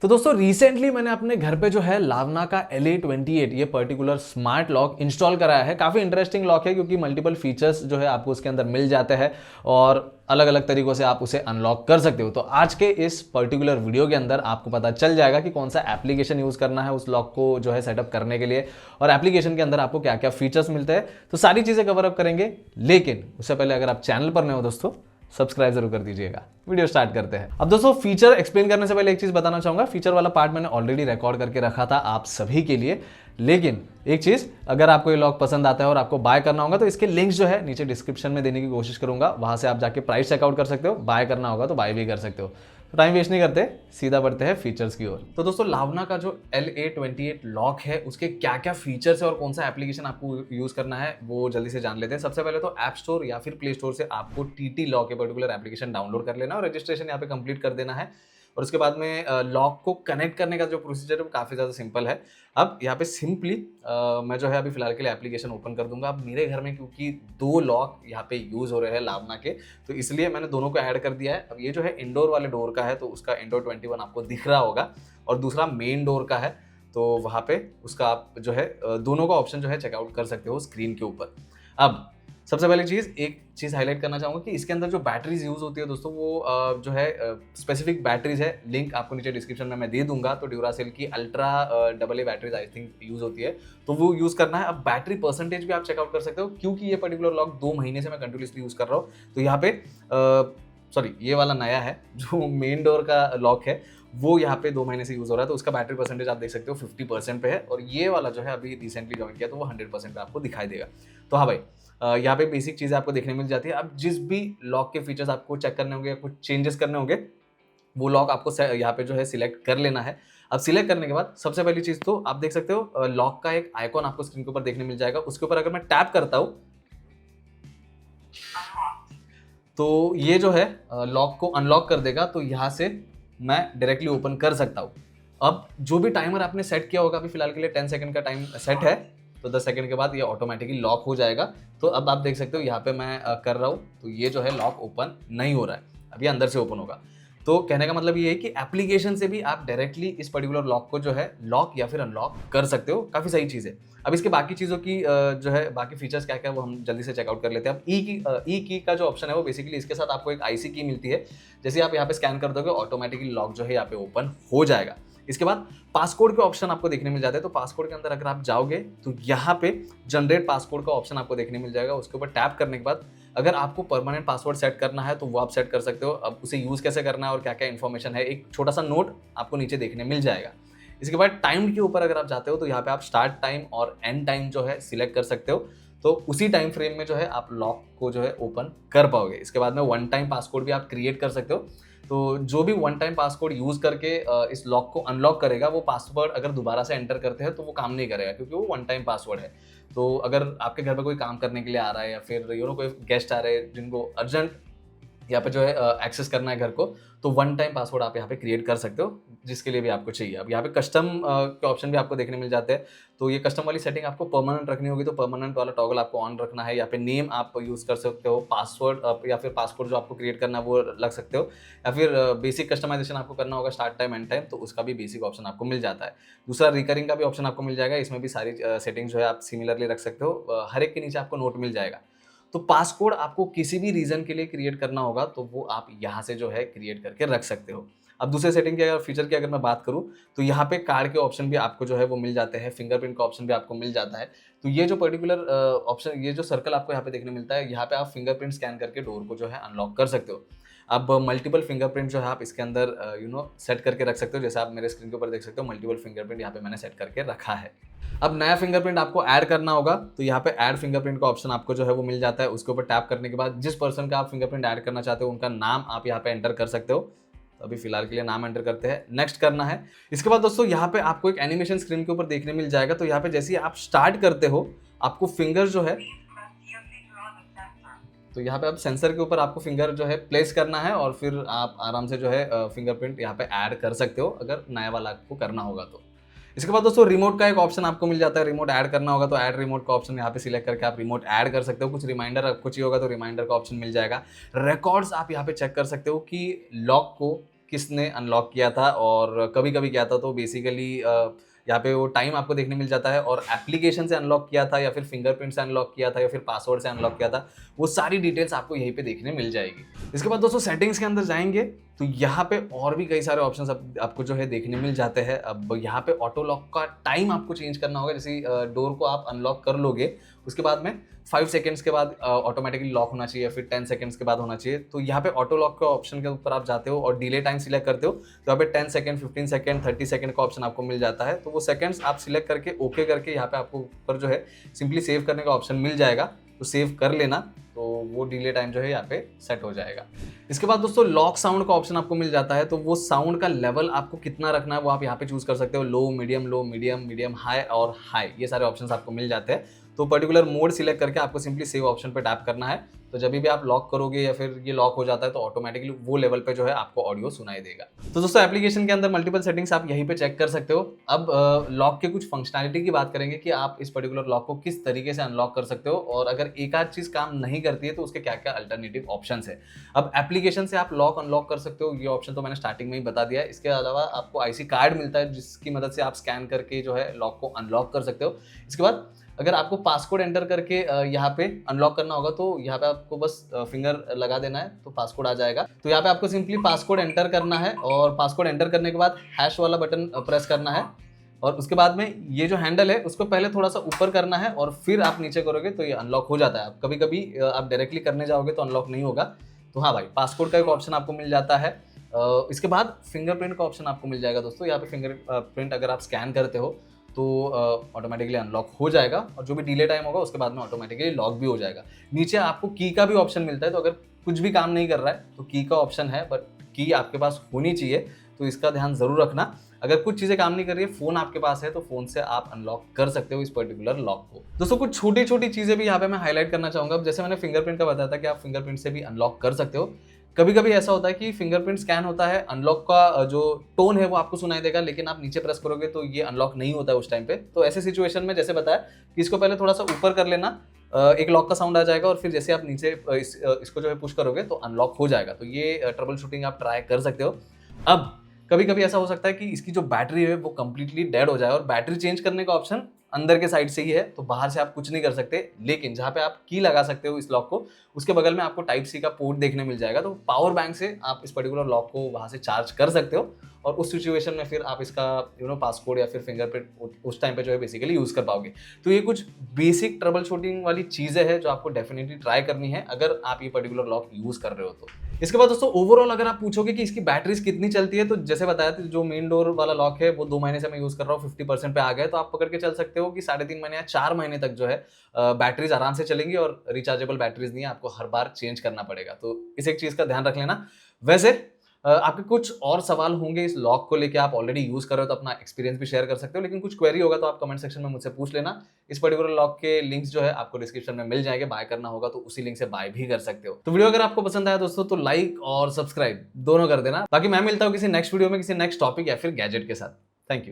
तो दोस्तों रिसेंटली मैंने अपने घर पे जो है लावना का LA28 ये पर्टिकुलर स्मार्ट लॉक इंस्टॉल कराया है। काफ़ी इंटरेस्टिंग लॉक है क्योंकि मल्टीपल फीचर्स जो है आपको उसके अंदर मिल जाते हैं और अलग अलग तरीकों से आप उसे अनलॉक कर सकते हो। तो आज के इस पर्टिकुलर वीडियो के अंदर आपको पता चल जाएगा कि कौन सा एप्लीकेशन यूज़ करना है उस लॉक को जो है सेटअप करने के लिए और एप्लीकेशन के अंदर आपको क्या क्या फीचर्स मिलते हैं। तो सारी चीज़ें कवर अप करेंगे, लेकिन उससे पहले अगर आप चैनल पर नए हो दोस्तों सब्सक्राइब जरूर कर दीजिएगा। वीडियो स्टार्ट करते हैं। अब दोस्तों फीचर एक्सप्लेन करने से पहले एक चीज बताना चाहूंगा, फीचर वाला पार्ट मैंने ऑलरेडी रिकॉर्ड करके रखा था आप सभी के लिए, लेकिन एक चीज, अगर आपको ये लॉक पसंद आता है और आपको बाय करना होगा तो इसके लिंक्स जो है नीचे डिस्क्रिप्शन में देने की कोशिश करूंगा, वहां से आप जाके प्राइस चेकआउट कर सकते हो, बाय करना होगा तो बाय भी कर सकते हो। तो टाइम वेस्ट नहीं करते, सीधा बढ़ते हैं फीचर्स की ओर। तो दोस्तों लावना का जो LA28 लॉक है उसके क्या क्या फीचर्स है और कौन सा एप्लीकेशन आपको यूज करना है वो जल्दी से जान लेते हैं। सबसे पहले तो ऐप स्टोर या फिर प्ले स्टोर से आपको TT लॉक के पर्टिकुलर एप्लीकेशन डाउनलोड कर लेना और रजिस्ट्रेशन यहाँ पे कंप्लीट कर देना है। और उसके बाद में लॉक को कनेक्ट करने का जो प्रोसीजर है वो काफ़ी ज़्यादा सिंपल है। अब यहाँ पे सिंपली मैं जो है अभी फिलहाल के लिए एप्लीकेशन ओपन कर दूंगा। अब मेरे घर में क्योंकि 2 लॉक यहाँ पे यूज़ हो रहे हैं लावना के, तो इसलिए मैंने दोनों को ऐड कर दिया है। अब ये जो है इंडोर वाले डोर का है तो उसका इंडोर 21 आपको दिख रहा होगा, और दूसरा मेन डोर का है तो वहाँ पे उसका आप जो है दोनों का ऑप्शन जो है चेकआउट कर सकते हो स्क्रीन के ऊपर। अब सबसे पहले एक चीज़ हाईलाइट करना चाहूँगा कि इसके अंदर जो बैटरीज यूज़ होती है दोस्तों वो जो है स्पेसिफिक बैटरीज है, लिंक आपको नीचे डिस्क्रिप्शन में मैं दे दूंगा। तो ड्यूरासेल की ultra AA batteries I think use होती है, तो वो यूज़ करना है। अब बैटरी परसेंटेज भी आप चेकआउट कर सकते हो क्योंकि ये पर्टिकुलर लॉक 2 महीने से मैं कंटिन्यूसली यूज़ कर रहा हूँ। तो यहाँ पे सॉरी ये वाला नया है जो मेन डोर का लॉक है वो यहाँ पे 2 महीने से यूज़ हो रहा है, तो उसका बैटरी परसेंटेज आप देख सकते हो 50% पे है, और ये वाला जो है अभी रिसेंटली ज्वाइन किया तो वो 100% पे आपको दिखाई देगा। तो हाँ भाई, यहाँ पे बेसिक चीज़ें आपको देखने मिल जाती है। अब जिस भी लॉक के फीचर्स आपको चेक करने होंगे या कुछ चेंजेस करने होंगे वो लॉक आपको यहाँ पे जो है सिलेक्ट कर लेना है। अब सिलेक्ट करने के बाद सबसे पहली चीज़ तो आप देख सकते हो लॉक का एक आइकॉन आपको स्क्रीन के ऊपर देखने मिल जाएगा। उसके ऊपर अगर मैं टैप करता हूँ तो ये जो है लॉक को अनलॉक कर देगा, तो यहाँ से मैं डायरेक्टली ओपन कर सकता हूँ। अब जो भी टाइमर आपने सेट किया होगा, अभी फिलहाल के लिए 10 सेकंड का टाइम सेट है, तो 10 सेकंड के बाद ये ऑटोमेटिकली लॉक हो जाएगा। तो अब आप देख सकते हो यहाँ पे मैं कर रहा हूँ तो ये जो है लॉक ओपन नहीं हो रहा है, अभी अंदर से ओपन होगा। तो कहने का मतलब ये है कि एप्लीकेशन से भी आप डायरेक्टली इस पर्टिकुलर लॉक को जो है लॉक या फिर अनलॉक कर सकते हो। काफ़ी सही चीज़ है। अब इसके बाकी चीज़ों की जो है बाकी फीचर्स क्या क्या है वो हम जल्दी से चेकआउट कर लेते हैं। अब ई की का जो ऑप्शन है वो बेसिकली इसके साथ आपको एक IC की मिलती है। जैसे आप यहाँ पे स्कैन कर दोगे ऑटोमेटिकली लॉक जो है यहाँ पे ओपन हो जाएगा। इसके बाद पासकोड के ऑप्शन आपको देखने मिल जाते हैं। तो पासकोड के अंदर अगर आप जाओगे तो यहाँ पे जनरेट पासकोड का ऑप्शन आपको देखने मिल जाएगा। उसके ऊपर टैप करने के बाद अगर आपको परमानेंट पासवर्ड सेट करना है तो वो आप सेट कर सकते हो। अब उसे यूज़ कैसे करना है और क्या क्या इन्फॉर्मेशन है, एक छोटा सा नोट आपको नीचे देखने मिल जाएगा। इसके बाद टाइम के ऊपर अगर आप जाते हो तो यहाँ पे आप स्टार्ट टाइम और एंड टाइम जो है सिलेक्ट कर सकते हो, तो उसी टाइम फ्रेम में जो है आप लॉक को जो है ओपन कर पाओगे। इसके बाद में 1 टाइम पासकोड भी आप क्रिएट कर सकते हो। तो जो भी 1 टाइम पासकोड यूज करके इस लॉक को अनलॉक करेगा वो पासवर्ड अगर दोबारा से एंटर करते हैं तो वो काम नहीं करेगा क्योंकि वो 1 टाइम पासवर्ड है। तो अगर आपके घर पे कोई काम करने के लिए आ रहा है या फिर कोई गेस्ट आ रहे हैं जिनको अर्जेंट यहाँ पे जो है एक्सेस करना है घर को, तो 1 टाइम पासवर्ड आप यहाँ पे क्रिएट कर सकते हो जिसके लिए भी आपको चाहिए। अब यहाँ पे कस्टम के ऑप्शन भी आपको देखने मिल जाते हैं। तो ये कस्टम वाली सेटिंग आपको परमानेंट रखनी होगी तो परमानेंट वाला टॉगल आपको ऑन रखना है। यहाँ पे नेम आप यूज़ कर सकते हो, पासवर्ड या फिर पासवर्ड जो आपको क्रिएट करना है वो रख सकते हो, या फिर बेसिक कस्टमाइजेशन आपको करना होगा स्टार्ट टाइम एंड टाइम, तो उसका भी बेसिक ऑप्शन आपको मिल जाता है। दूसरा रिकरिंग का भी ऑप्शन आपको मिल जाएगा, इसमें भी सारी सेटिंग जो है आप सिमिलरली रख सकते हो। हर एक के नीचे आपको नोट मिल जाएगा। तो पासकोड आपको किसी भी रीजन के लिए क्रिएट करना होगा तो वो आप यहाँ से जो है क्रिएट करके रख सकते हो। अब दूसरे सेटिंग की अगर फीचर की अगर मैं बात करूँ तो यहाँ पे कार्ड के ऑप्शन भी आपको जो है वो मिल जाते हैं, फिंगरप्रिंट का ऑप्शन भी आपको मिल जाता है। तो ये जो पर्टिकुलर ऑप्शन, ये जो सर्कल आपको यहाँ पे देखने मिलता है, यहाँ पे आप फिंगरप्रिंट स्कैन करके डोर को जो है अनलॉक कर सकते हो। अब मल्टीपल फिंगरप्रिंट जो है आप इसके अंदर सेट करके रख सकते हो। जैसे आप मेरे स्क्रीन के ऊपर देख सकते हो मल्टीपल फिंगरप्रिंट यहाँ पे मैंने सेट करके रखा है। अब नया फिंगरप्रिंट आपको ऐड करना होगा तो यहाँ पे ऐड फिंगरप्रिंट का ऑप्शन आपको जो है वो मिल जाता है। उसके ऊपर टैप करने के बाद जिस पर्सन का आप फिंगरप्रिंट ऐड करना चाहते हो उनका नाम आप यहाँ पे एंटर कर सकते हो। तो अभी फिलहाल के लिए नाम एंटर करते हैं, नेक्स्ट करना है। इसके बाद दोस्तों यहाँ पे आपको एक एनिमेशन स्क्रीन के ऊपर देखने मिल जाएगा। तो यहाँ पे जैसे ही आप स्टार्ट करते हो आपको फिंगर जो है, तो यहाँ पे आप सेंसर के ऊपर आपको फिंगर जो है प्लेस करना है और फिर आप आराम से जो है फिंगरप्रिंट यहाँ पे ऐड कर सकते हो अगर नया वाला आपको करना होगा तो। इसके बाद दोस्तों रिमोट का एक ऑप्शन आपको मिल जाता है। रिमोट ऐड करना होगा तो ऐड रिमोट का ऑप्शन यहाँ पे सिलेक्ट करके आप रिमोट ऐड कर सकते हो। कुछ रिमाइंडर आपको चाहिए होगा तो रिमाइंडर का ऑप्शन मिल जाएगा। रिकॉर्ड्स आप यहाँ पे चेक कर सकते हो कि लॉक को किसने अनलॉक किया था और कभी कभी क्या था, तो बेसिकली यहाँ पे वो टाइम आपको देखने मिल जाता है, और एप्लीकेशन से अनलॉक किया था या फिर फिंगरप्रिंट से अनलॉक किया था या फिर पासवर्ड से अनलॉक किया था, वो सारी डिटेल्स आपको यहीं पे देखने मिल जाएगी। इसके बाद दोस्तों सेटिंग्स के अंदर जाएंगे तो यहाँ पे और भी कई सारे ऑप्शंस आपको जो है देखने मिल जाते हैं। अब यहाँ पे ऑटो लॉक का टाइम आपको चेंज करना होगा। जैसे डोर को आप अनलॉक कर लोगे, उसके बाद में 5 सेकंड्स के बाद ऑटोमेटिकली लॉक होना चाहिए, फिर 10 सेकंड्स के बाद होना चाहिए। तो यहाँ पे ऑटो लॉक के ऑप्शन के ऊपर आप जाते हो और डिले टाइम सिलेक्ट करते हो, तो यहाँ पे 10 सेकंड, 15 सेकंड, 30 सेकंड का ऑप्शन आपको मिल जाता है। तो वो सेकंड्स आप सिलेक्ट करके ओके करके यहाँ पे आपको ऊपर जो है सिंपली सेव करने का ऑप्शन मिल जाएगा, तो सेव कर लेना, तो वो डिले टाइम जो है यहाँ पे सेट हो जाएगा। इसके बाद दोस्तों लॉक साउंड का ऑप्शन आपको मिल जाता है, तो वो साउंड का लेवल आपको कितना रखना है वो आप यहाँ पे चूज कर सकते हो। लो, मीडियम, मीडियम हाई और हाई, ये सारे ऑप्शंस आपको मिल जाते हैं। तो पर्टिकुलर मोड सिलेक्ट करके आपको सिंपली सेव ऑप्शन पे टैप करना है। तो जब भी आप लॉक करोगे या फिर ये लॉक हो जाता है तो ऑटोमेटिकली वो लेवल पे जो है आपको ऑडियो सुनाई देगा। तो दोस्तों एप्लीकेशन के अंदर मल्टीपल सेटिंग्स आप यहीं पे चेक कर सकते हो। अब लॉक के कुछ फंक्शनैलिटी की बात करेंगे कि आप इस पर्टिकुलर लॉक को किस तरीके से अनलॉक कर सकते हो, और अगर एक आध चीज काम नहीं करती है तो उसके क्या क्या अल्टरनेटिव ऑप्शंस है। अब एप्लीकेशन से आप लॉक अनलॉक कर सकते हो, ये ऑप्शन तो मैंने स्टार्टिंग में ही बता दिया है। इसके अलावा आपको आईसी कार्ड मिलता है जिसकी मदद से आप स्कैन करके जो है लॉक को अनलॉक कर सकते हो। इसके बाद अगर आपको पासकोड एंटर करके यहाँ पे अनलॉक करना होगा तो यहाँ पे आपको बस फिंगर लगा देना है तो पासकोड आ जाएगा। तो यहाँ पे आपको सिंपली पासकोड एंटर करना है, और पासकोड एंटर करने के बाद हैश वाला बटन प्रेस करना है, और उसके बाद में ये जो हैंडल है उसको पहले थोड़ा सा ऊपर करना है और फिर आप नीचे करोगे तो ये अनलॉक हो जाता है। आप कभी कभी आप डायरेक्टली करने जाओगे तो अनलॉक नहीं होगा। तो हाँ भाई, पासकोड का एक ऑप्शन आपको मिल जाता है। इसके बाद फिंगरप्रिंट का ऑप्शन आपको मिल जाएगा दोस्तों। यहाँ पे फिंगरप्रिंट अगर आप स्कैन करते हो तो ऑटोमेटिकली अनलॉक हो जाएगा, और जो भी डिले टाइम होगा उसके बाद में ऑटोमेटिकली लॉक भी हो जाएगा। नीचे आपको की का भी ऑप्शन मिलता है, तो अगर कुछ भी काम नहीं कर रहा है तो की का ऑप्शन है, बट की आपके पास होनी चाहिए, तो इसका ध्यान जरूर रखना। अगर कुछ चीजें काम नहीं कर रही है, फोन आपके पास है तो फोन से आप अनलॉक कर सकते हो इस पर्टिकुलर लॉक को। दोस्तों कुछ छोटी छोटी चीजें भी यहाँ पे मैं हाईलाइट करना चाहूंगा। अब जैसे मैंने फिंगरप्रिंट का बताया था कि आप फिंगरप्रिंट से भी अनलॉक कर सकते हो। कभी कभी ऐसा होता है कि फिंगरप्रिंट स्कैन होता है, अनलॉक का जो टोन है वो आपको सुनाई देगा, लेकिन आप नीचे प्रेस करोगे तो ये अनलॉक नहीं होता है उस टाइम पे। तो ऐसे सिचुएशन में जैसे बताया कि इसको पहले थोड़ा सा ऊपर कर लेना, एक लॉक का साउंड आ जाएगा, और फिर जैसे आप नीचे इसको जो है पुश करोगे तो अनलॉक हो जाएगा। तो ये ट्रबल शूटिंग आप ट्राई कर सकते हो। अब कभी कभी ऐसा हो सकता है कि इसकी जो बैटरी है वो कंप्लीटली डेड हो जाए, और बैटरी चेंज करने का ऑप्शन अंदर के साइड से ही है, तो बाहर से आप कुछ नहीं कर सकते। लेकिन जहाँ पे आप की लगा सकते हो इस लॉक को, उसके बगल में आपको टाइप सी का पोर्ट देखने मिल जाएगा। तो पावर बैंक से आप इस पर्टिकुलर लॉक को वहां से चार्ज कर सकते हो, और उस सिचुएशन में फिर आप इसका पासकोड या फिर फिंगरप्रिंट उस टाइम पे जो है बेसिकली यूज कर पाओगे। तो ये कुछ बेसिक ट्रबल शूटिंग वाली चीजें हैं जो आपको डेफिनेटली ट्राई करनी है अगर आप ये पर्टिकुलर लॉक यूज कर रहे हो तो। इसके बाद दोस्तों ओवरऑल अगर आप पूछोगे कि इसकी बैटरीज कितनी चलती है, तो जैसे बताया था जो मेन डोर वाला लॉक है वो 2 महीने से मैं यूज कर रहा हूँ, 50% पे आ गया, तो आप पकड़ के चल सकते हो कि 3.5 महीने या 4 महीने तक जो है बैटरीज आराम से चलेंगी, और रिचार्जेबल बैटरीज नहीं है, आपको हर बार चेंज करना पड़ेगा। तो इस एक चीज का ध्यान रख लेना। वैसे आपके कुछ और सवाल होंगे इस लॉक को लेके, आप ऑलरेडी यूज कर रहे हो तो अपना एक्सपीरियंस भी शेयर कर सकते हो, लेकिन कुछ क्वेरी होगा तो आप कमेंट सेक्शन में मुझसे पूछ लेना। इस पर्टिकुलर लॉक के लिंक्स जो है आपको डिस्क्रिप्शन में मिल जाएंगे, बाय करना होगा तो उसी लिंक से बाय भी कर सकते हो। तो वीडियो अगर आपको पसंद आया दोस्तों तो लाइक और सब्सक्राइब दोनों कर देना। बाकी मैं मिलता हूँ किसी नेक्स्ट वीडियो में किसी नेक्स्ट टॉपिक या फिर गैजेट के साथ। Thank you.